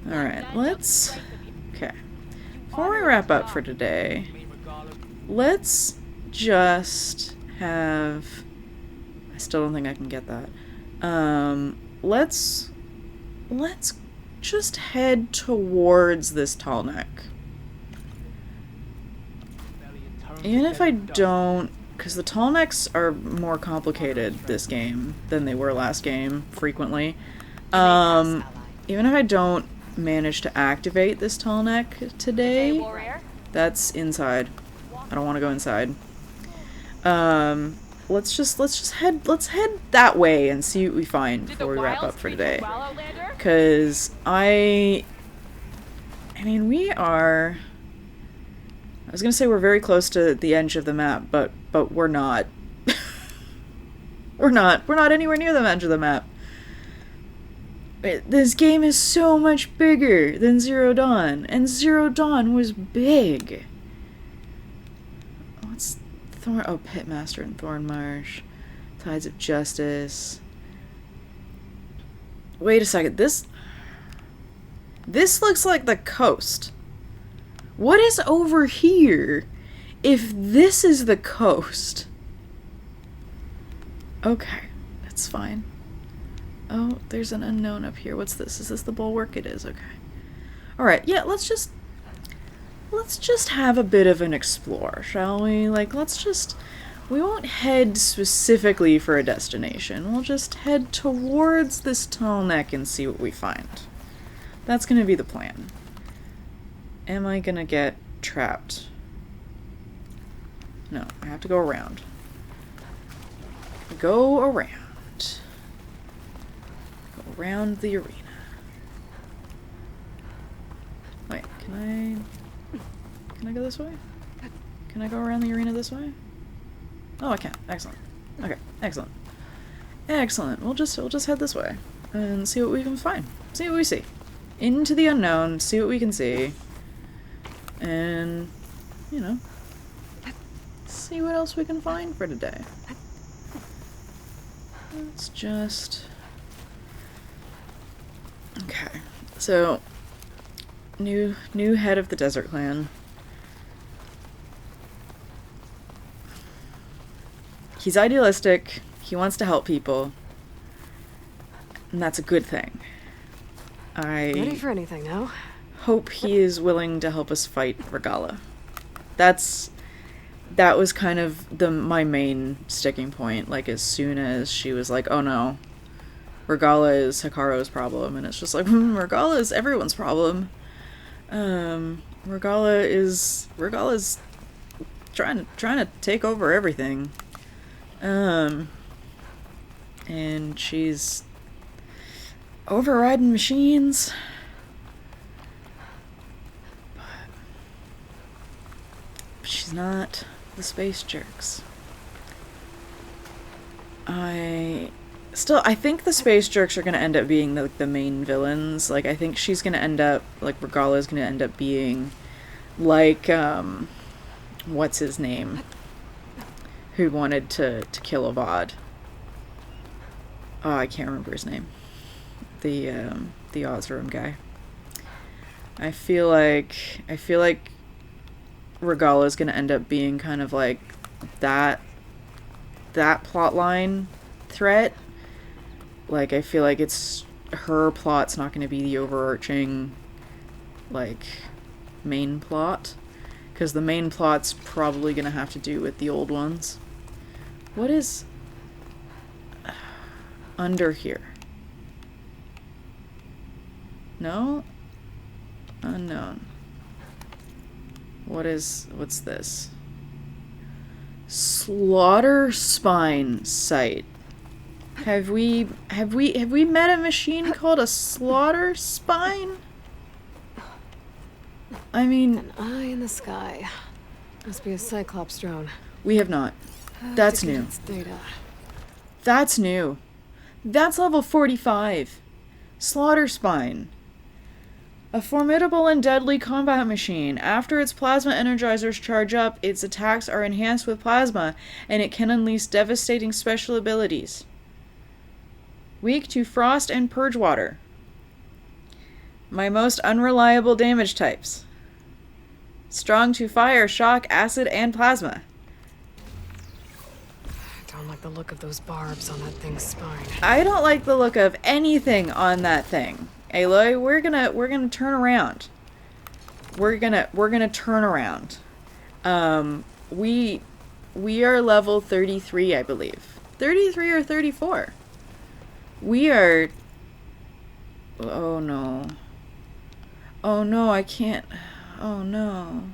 Alright, let's... Okay. Before we wrap up for today, let's just have... I still don't think I can get that. Let's just head towards this tall neck. Even if I don't... Because the tall necks are more complicated this game than they were last game, frequently. Even if I don't manage to activate this tall neck today, that's inside. I don't want to go inside. Let's head that way and see what we find before we wrap up for today. Because I mean, we are... I was gonna say we're very close to the edge of the map, but we're not. We're not anywhere near the edge of the map. This game is so much bigger than Zero Dawn, and Zero Dawn was big. What's Thorn? Oh, Pitmaster and Thornmarsh. Tides of Justice. Wait a second, this looks like the coast. What is over here if this is the coast? Okay, that's fine. Oh, there's an unknown up here. What's this? Is this the bulwark? It is, okay. Alright, yeah, let's just have a bit of an explore, shall we? Like, we won't head specifically for a destination. We'll just head towards this tall neck and see what we find. That's gonna be the plan. Am I gonna get trapped? No, I have to go around. Go around. Go around the arena. Wait, can I go this way? Can I go around the arena this way? Oh, I can. Excellent. Okay, excellent. Excellent. We'll just head this way and see what we can find. See what we see. Into the unknown, see what we can see. And, you know, see what else we can find for today. Let's just... Okay. So, new head of the Desert Clan. He's idealistic, he wants to help people, and that's a good thing. Ready for anything now? Hope he is willing to help us fight Regala. That was kind of my main sticking point, like as soon as she was like, oh no, Regala is Hikaru's problem, and it's just like, Regala is everyone's problem. Regala is trying to take over everything. And she's overriding machines. But she's not the space jerks. I think the space jerks are gonna end up being the main villains. Like, I think she's gonna end up, like, Regala's gonna end up being like, what's his name? Who wanted to kill Avad. Oh, I can't remember his name. The Oseram guy. I feel like Regala's gonna end up being kind of like that plotline threat. Like, I feel like it's her plot's not gonna be the overarching, like, main plot. Because the main plot's probably gonna have to do with the old ones. What is under here? No? Unknown. What's this? Slaughter Spine Site. Have we met a machine called a Slaughter Spine? I mean, an eye in the sky. Must be a Cyclops drone. We have not. That's new. Data. That's new. That's level 45. Slaughter Spine. A formidable and deadly combat machine. After its plasma energizers charge up, its attacks are enhanced with plasma, and it can unleash devastating special abilities. Weak to frost and purge water. My most unreliable damage types. Strong to fire, shock, acid, and plasma. I don't like the look of those barbs on that thing's spine. I don't like the look of anything on that thing. Aloy, we're gonna turn around. We're gonna turn around. We are level 33, I believe. 33 or 34. We are... Oh no. Oh no, I can't... Oh no.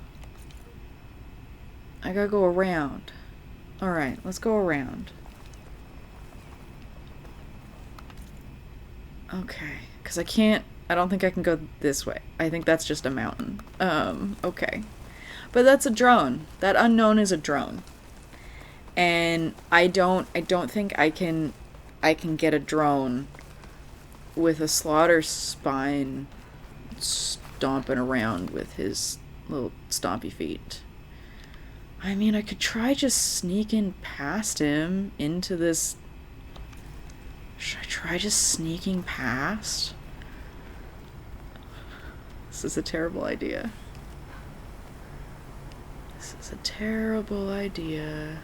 I gotta go around. Alright, let's go around. Okay. Because I don't think I can go this way. I think that's just a mountain. Okay. But that's a drone. That unknown is a drone. And I don't think I can get a drone with a slaughter spine stomping around with his little stompy feet. I mean, I could try just sneaking past him into this... Should I try just sneaking past? This is a terrible idea. This is a terrible idea.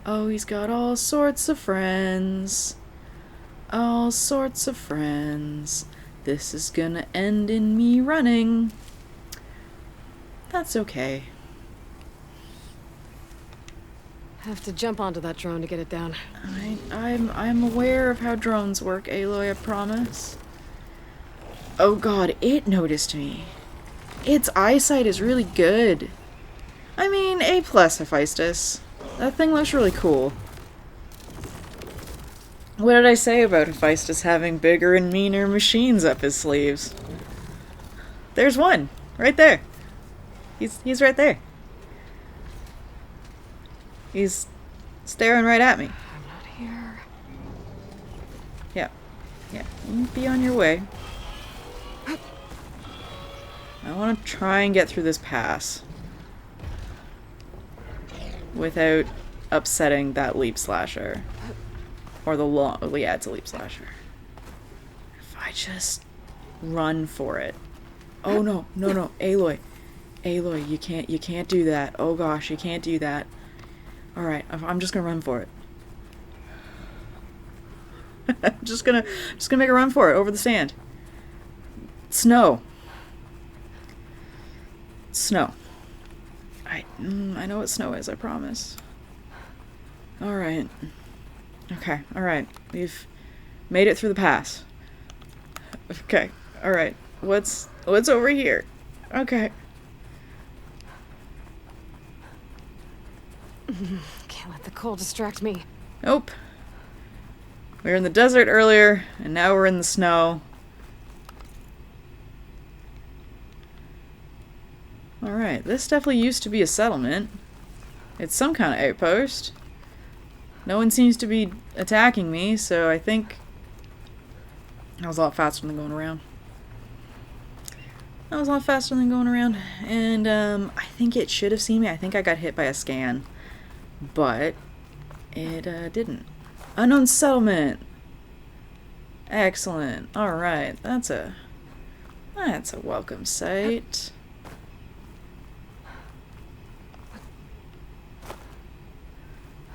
Oh, he's got all sorts of friends. All sorts of friends. This is gonna end in me running. That's okay. Have to jump onto that drone to get it down. I'm aware of how drones work, Aloy, I promise. Oh god, it noticed me. Its eyesight is really good. I mean, A+, Hephaestus. That thing looks really cool. What did I say about Hephaestus having bigger and meaner machines up his sleeves? There's one, right there. He's right there. He's Staring right at me. I'm not here. Yeah. Yeah. You be on your way. I want to try and get through this pass without upsetting that leap slasher. Or the long... Yeah, it's a leap slasher. If I just run for it. Oh, no. No, no. Aloy. Aloy, you can't do that. Oh, gosh, you can't do that. Alright, I'm just gonna run for it. just gonna make a run for it over the sand. Snow. Snow. I know what snow is, I promise. Alright. Okay, alright. We've made it through the pass. Okay, alright. What's over here? Okay. Can't let the cold distract me. Nope. We were in the desert earlier, and now we're in the snow. Alright, this definitely used to be a settlement. It's some kind of outpost. No one seems to be attacking me, so I think that was a lot faster than going around. That was a lot faster than going around. And I think it should have seen me. I think I got hit by a scan. But it didn't. Unknown settlement. Excellent. Alright, that's a welcome sight.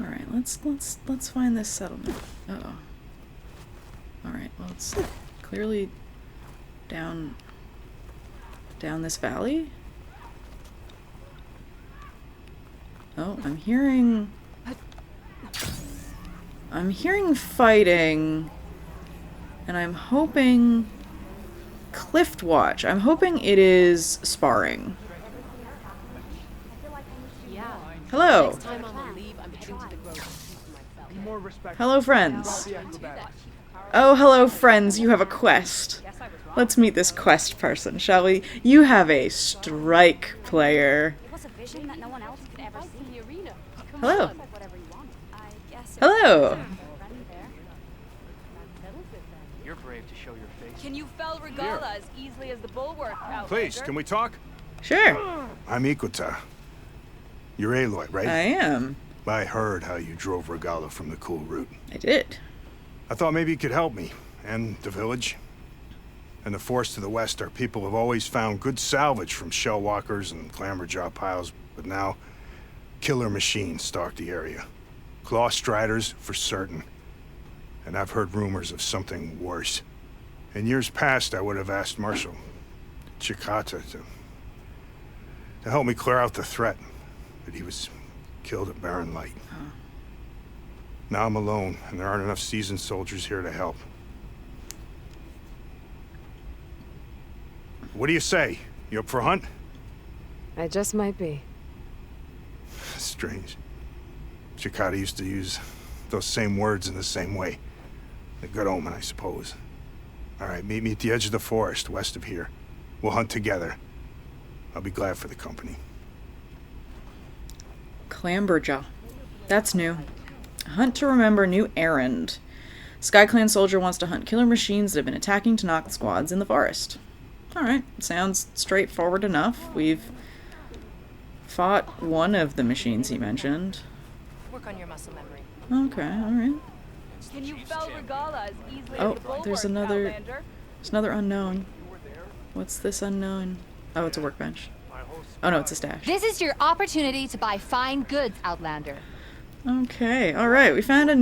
Alright, let's find this settlement. Uh-oh. Alright, well it's clearly down this valley. Oh, I'm hearing fighting, and I'm hoping Cliff Watch. I'm hoping it is sparring. Hello. Hello, friends. Oh, hello, friends. You have a quest. Let's meet this quest person, shall we? You have a strike player. Hello. Hello. You're brave to show your face. Can you fell Regala as easily as the bulwark, Outlander? Please, can we talk? Sure. I'm Ikuta. You're Aloy, right? I am. I heard how you drove Regala from the cool route. I did. I thought maybe you could help me, and the village. And the forest to the west, our people have always found good salvage from shell walkers and clamberjaw piles, but now killer machines stalk the area. Claw striders, for certain. And I've heard rumors of something worse. In years past, I would have asked Marshal Chikata to help me clear out the threat, but he was killed at Barren Light. Huh. Now I'm alone, and there aren't enough seasoned soldiers here to help. What do you say? You up for a hunt? I just might be. Strange. Chikata used to use those same words in the same way. A good omen, I suppose. All right, meet me at the edge of the forest, west of here. We'll hunt together. I'll be glad for the company. Clamberjaw. That's new. Hunt to remember new errand. SkyClan soldier wants to hunt killer machines that have been attacking Tanakh squads in the forest. Alright, sounds straightforward enough. We've fought one of the machines he mentioned. Work on your muscle memory. Okay, alright. Can you fell Regala as easily Oh, as the bulwark, there's another unknown. You were there? What's this unknown? Oh, it's a workbench. Oh no, it's a stash. This is your opportunity to buy fine goods, Outlander. Okay, alright, we found a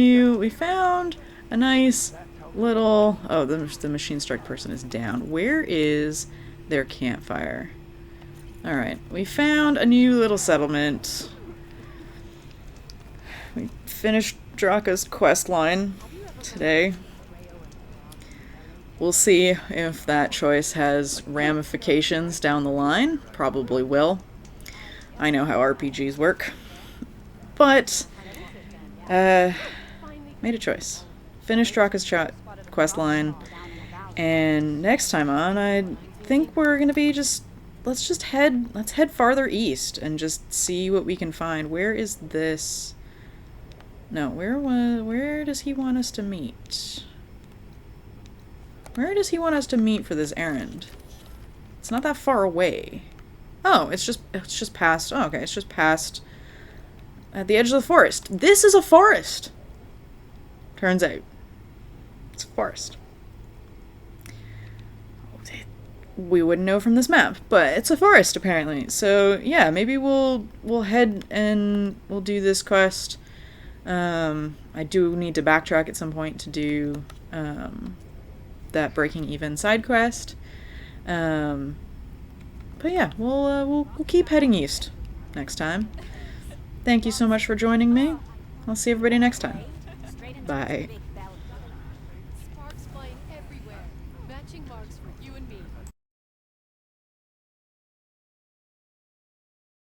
nice little... Oh, the machine strike person is down. Where is their campfire? Alright, we found a new little settlement. We finished Draka's quest line today. We'll see if that choice has ramifications down the line. Probably will. I know how RPGs work. But, made a choice. Finished Draka's quest line. And next time on, I think we're gonna be let's head farther east and just see what we can find. Where is this No, where does he want us to meet? Where does he want us to meet for this errand? It's not that far away. Oh, it's just past. Oh, okay, it's just past at the edge of the forest. This is a forest. Turns out. It's a forest. We wouldn't know from this map, but it's a forest apparently. So yeah, maybe we'll head and we'll do this quest. I do need to backtrack at some point to do that breaking even side quest. But yeah, we'll keep heading east next time. Thank you so much for joining me. I'll see everybody next time. Bye.